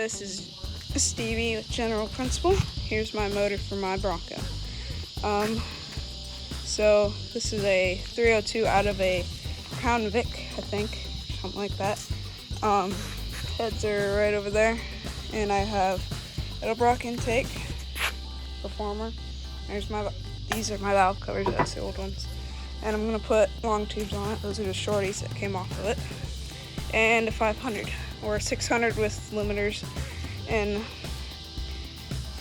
this is Stevie with General Principle. Here's my motor for my Bronco. So this is a 302 out of a Crown Vic, I think, something like that. Heads are right over there, and I have Edelbrock intake, Performer. These are my valve covers, that's the old ones. And I'm gonna put long tubes on it. Those are the shorties that came off of it. And a 500 or 600 with limiters, and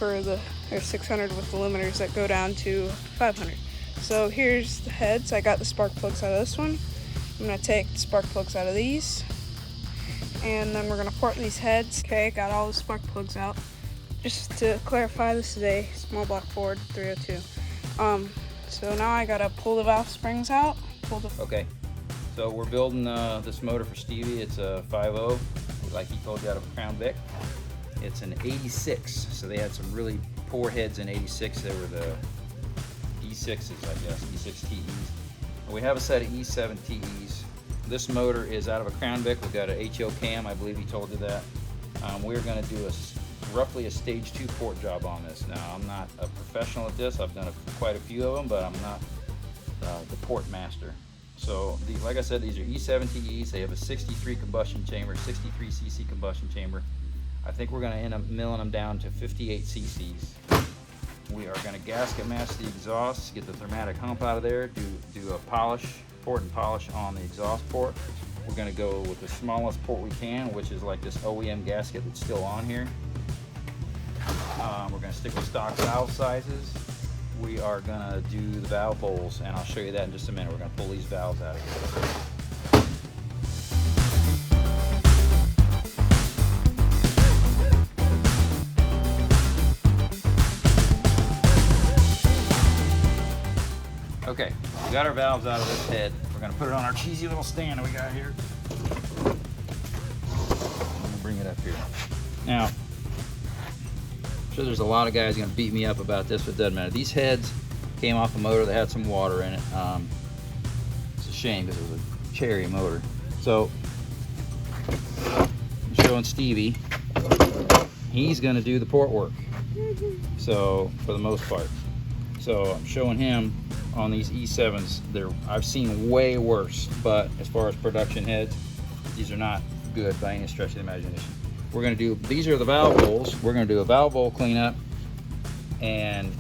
or 600 with the limiters that go down to 500. So here's the heads. I got the spark plugs out of this one. I'm gonna take the spark plugs out of these, and then we're gonna port these heads. Okay, got all the spark plugs out. Just to clarify, this is a small block Ford 302. So now I gotta pull the valve springs out. Okay, so we're building this motor for Stevie. It's a 5.0, like he told you, out of a Crown Vic. It's an 86, so they had some really poor heads in 86. They were the E6s, I guess, E6 TEs. And we have a set of E7 TEs. This motor is out of a Crown Vic. We've got an HO cam, I believe he told you that. We're gonna do roughly a stage 2 port job on this. Now, I'm not a professional at this. I've done quite a few of them, but I'm not the port master. So, like I said, these are E7 TEs. They have a 63 combustion chamber, 63 cc combustion chamber. I think we're going to end up milling them down to 58 cc's. We are going to gasket match the exhaust, get the thermatic hump out of there, do a port and polish on the exhaust port. We're going to go with the smallest port we can, which is like this OEM gasket that's still on here. We're going to stick with stock valve sizes. We are going to do the valve bowls, and I'll show you that in just a minute. We're going to pull these valves out of here. Okay, we got our valves out of this head. We're going to put it on our cheesy little stand that we got here. I'm going to bring it up here. Now, I'm sure there's a lot of guys going to beat me up about this, but it doesn't matter. These heads came off a motor that had some water in it. It's a shame because it was a cherry motor. So, I'm showing Stevie. He's going to do the port work. So, for the most part. So, I'm showing him on these E7s. I've seen way worse, but as far as production heads, these are not good by any stretch of the imagination. We're going to do, these are the valve bowls. We're going to do a valve bowl cleanup, and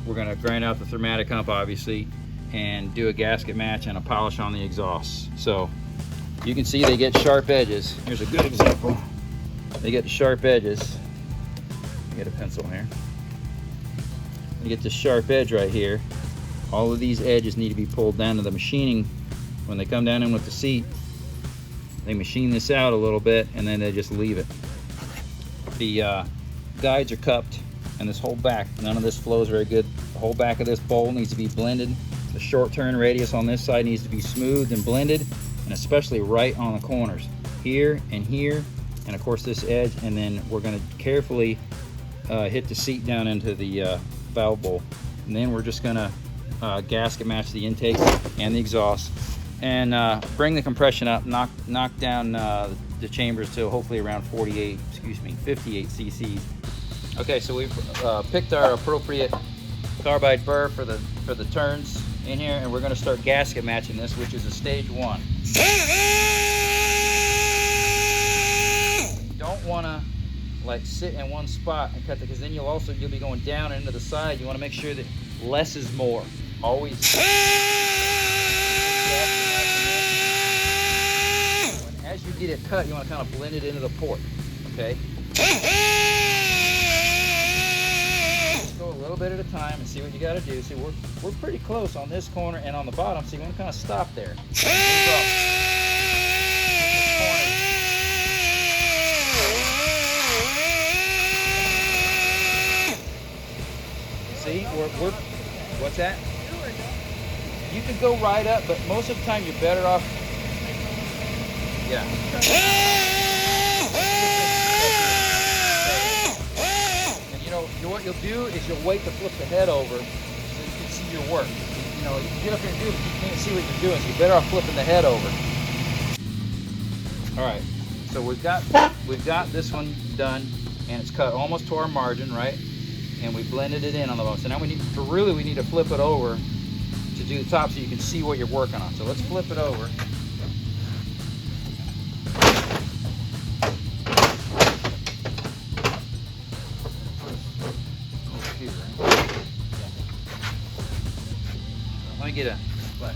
we're going to grind out the thermatic hump, obviously, and do a gasket match and a polish on the exhaust. So you can see they get sharp edges. Here's a good example. They get sharp edges. Get a pencil here. You get this sharp edge right here. All of these edges need to be pulled down to the machining. When they come down in with the seat, they machine this out a little bit, and then they just leave it. The guides are cupped, and this whole back, none of this flows very good. The whole back of this bowl needs to be blended. The short turn radius on this side needs to be smoothed and blended, and especially right on the corners. Here, and of course this edge, and then we're gonna carefully hit the seat down into the valve bowl. And then we're just gonna gasket match the intake and the exhaust, and bring the compression up, knock down the chambers to hopefully around 58 cc's. Okay, so we've picked our appropriate carbide burr for the turns in here, and we're going to start gasket matching this, which is a stage 1. You don't want to like sit in one spot and cut it, because then you'll be going down into the side. You want to make sure that less is more. Always. As you get it cut, you want to kind of blend it into the port. Okay. Just go a little bit at a time and see what you got to do. See, we're pretty close on this corner and on the bottom, so you want to kind of stop there. See, what's that? You can go right up, but most of the time you're better off. Yeah. And you know what you'll do is you'll wait to flip the head over so you can see your work. You know, you can get up here and do it, but you can't see what you're doing, so you're better off flipping the head over. All right. So we've got this one done, and it's cut almost to our margin, right? And we blended it in on the bottom. So now we need to flip it over to do the top so you can see what you're working on. So let's flip it over. Let me get a flat.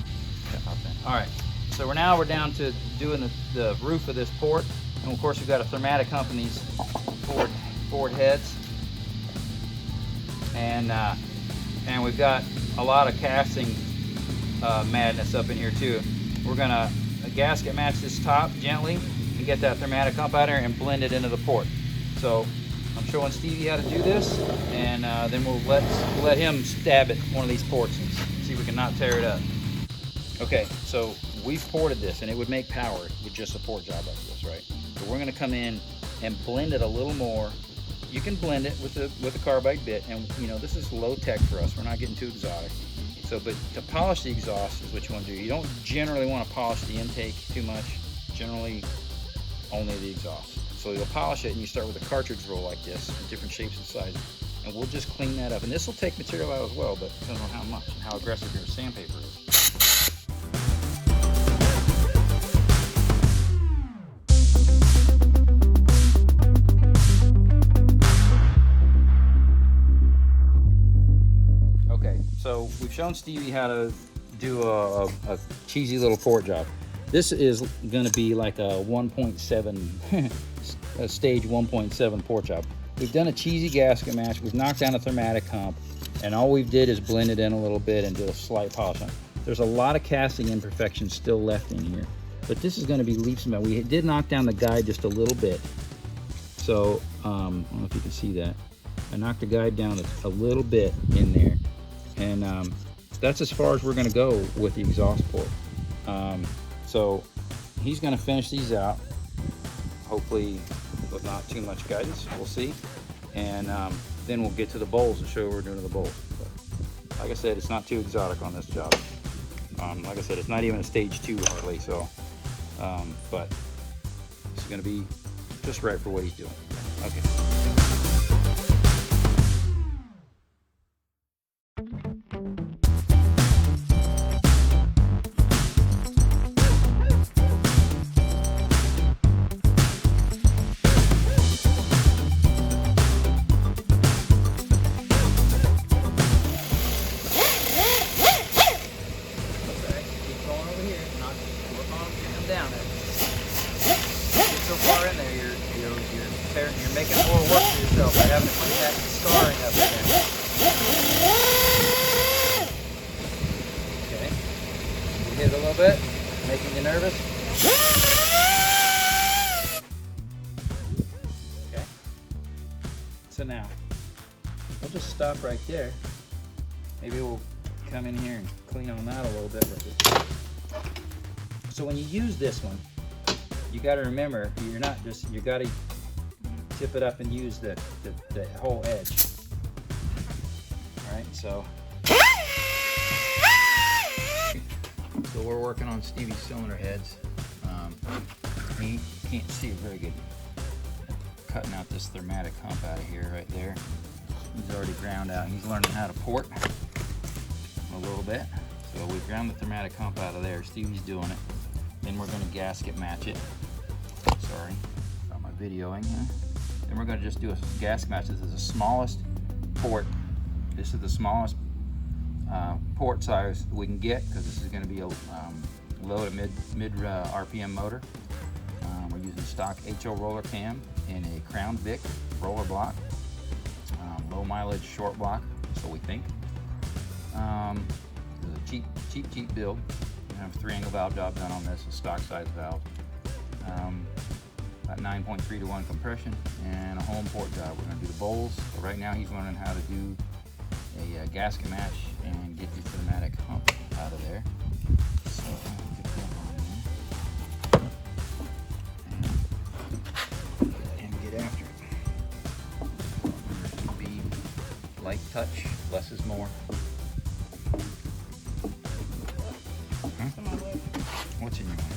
All right, so we're down to doing the roof of this port, and of course we've got a thermatic hump in these forward heads, and we've got a lot of casting madness up in here too. We're gonna gasket match this top gently and get that thermatic hump out of here and blend it into the port. So I'm showing Stevie how to do this, and then we'll let him stab at one of these ports and see if we can not tear it up. Okay, so we've ported this, and it would make power with just a port job like this, right? So we're gonna come in and blend it a little more. You can blend it with a carbide bit, and you know, this is low tech for us. We're not getting too exotic. So, but to polish the exhaust is what you want to do. You don't generally want to polish the intake too much. Generally, only the exhaust. So you'll polish it, and you start with a cartridge roll like this, in different shapes and sizes, and we'll just clean that up. And this will take material out as well, but it depends on how much and how aggressive your sandpaper is. Okay, so we've shown Stevie how to do a cheesy little port job. This is going to be like a 1.7 a stage 1.7 port job. We've done a cheesy gasket match. We've knocked down a thermatic hump, and all we did is blend it in a little bit and do a slight polish on it. There's a lot of casting imperfections still left in here, but this is going to be leaps and bounds. We did knock down the guide just a little bit, so I don't know if you can see that. I knocked the guide down a little bit in there, and that's as far as we're going to go with the exhaust port. So he's going to finish these out, hopefully with not too much guidance. We'll see, and then we'll get to the bowls and show you what we're doing to the bowls. But like I said, it's not too exotic on this job. Like I said, it's not even a stage 2 hardly, so but it's going to be just right for what he's doing. Okay. Down there. Get so far in there, you're making more work for yourself by having to clean that scarring up in there. Okay. You hit it a little bit, making you nervous. Okay. So now, we'll just stop right there. Maybe we'll come in here and clean on that a little bit with it. So when you use this one, you got to remember, you got to tip it up and use the whole edge. All right, so we're working on Stevie's cylinder heads. He can't see it very good. Cutting out this thermatic hump out of here, right there. He's already ground out. He's learning how to port a little bit. So we ground the thermatic hump out of there. Stevie's doing it. Then we're going to gasket match it. Sorry about my videoing. Then we're going to just do a gasket match. This is the smallest port. This is the smallest port size we can get, because this is going to be a low to mid RPM motor. We're using stock HO roller cam in a Crown Vic roller block. Low mileage short block, so we think. This is a cheap build. I have a 3-angle valve job done on this, a stock size valve. About 9.3 to 1 compression, and a home port job. We're going to do the bowls. So right now he's learning how to do a gasket match and get the thermatic hump out of there. So get that on there. And get after it. Be light touch, less is more. What's in your mind?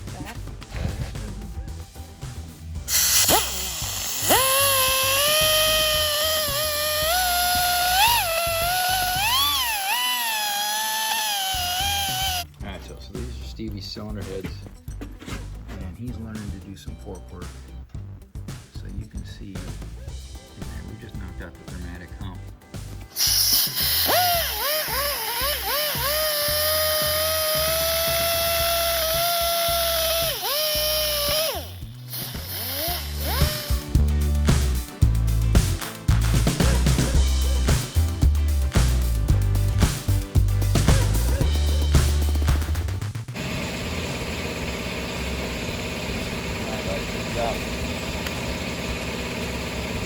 these cylinder heads, and he's learning to do some fork work. So you can see in there, we just knocked out the thermatic hump.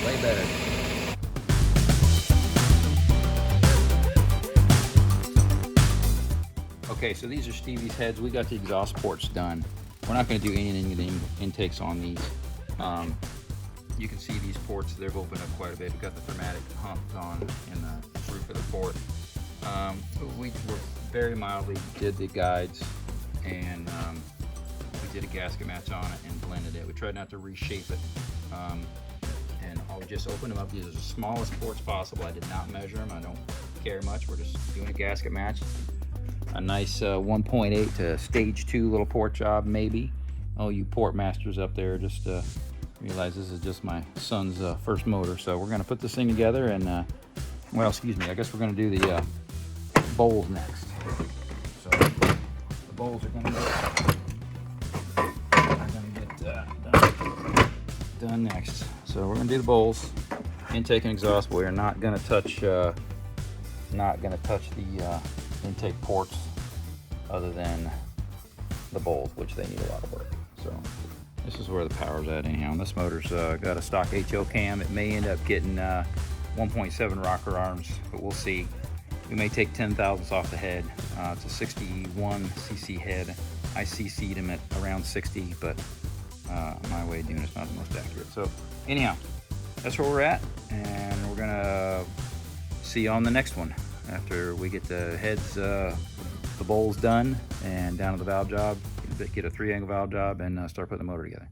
Way better. Okay, so these are Stevie's heads. We got the exhaust ports done. We're not going to do any intakes on these. You can see these ports, they've opened up quite a bit. We've got the thermatic humps on in the roof of the port. So we were very mildly did the guides, and we did a gasket match on it and blended it. We tried not to reshape it. And I'll just open them up. These are the smallest ports possible. I did not measure them. I don't care much. We're just doing a gasket match. A nice 1.8 to stage 2 little port job, maybe. Oh, you port masters up there, just realize this is just my son's first motor. So we're gonna put this thing together, and well, excuse me, I guess we're gonna do the bowls next. So the bowls are gonna get done next. So we're gonna do the bowls, intake and exhaust. We are not gonna touch the intake ports other than the bowls, which they need a lot of work. So this is where the power's at anyhow. And this motor's got a stock HO cam. It may end up getting 1.7 rocker arms, but we'll see. We may take 10 thousandths off the head. It's a 61 cc head. I CC'd him at around 60, but my way of doing it's not the most accurate. So anyhow, that's where we're at, and we're gonna see you on the next one after we get the heads, the bowls done, and down to the valve job, get a 3-angle valve job, and start putting the motor together.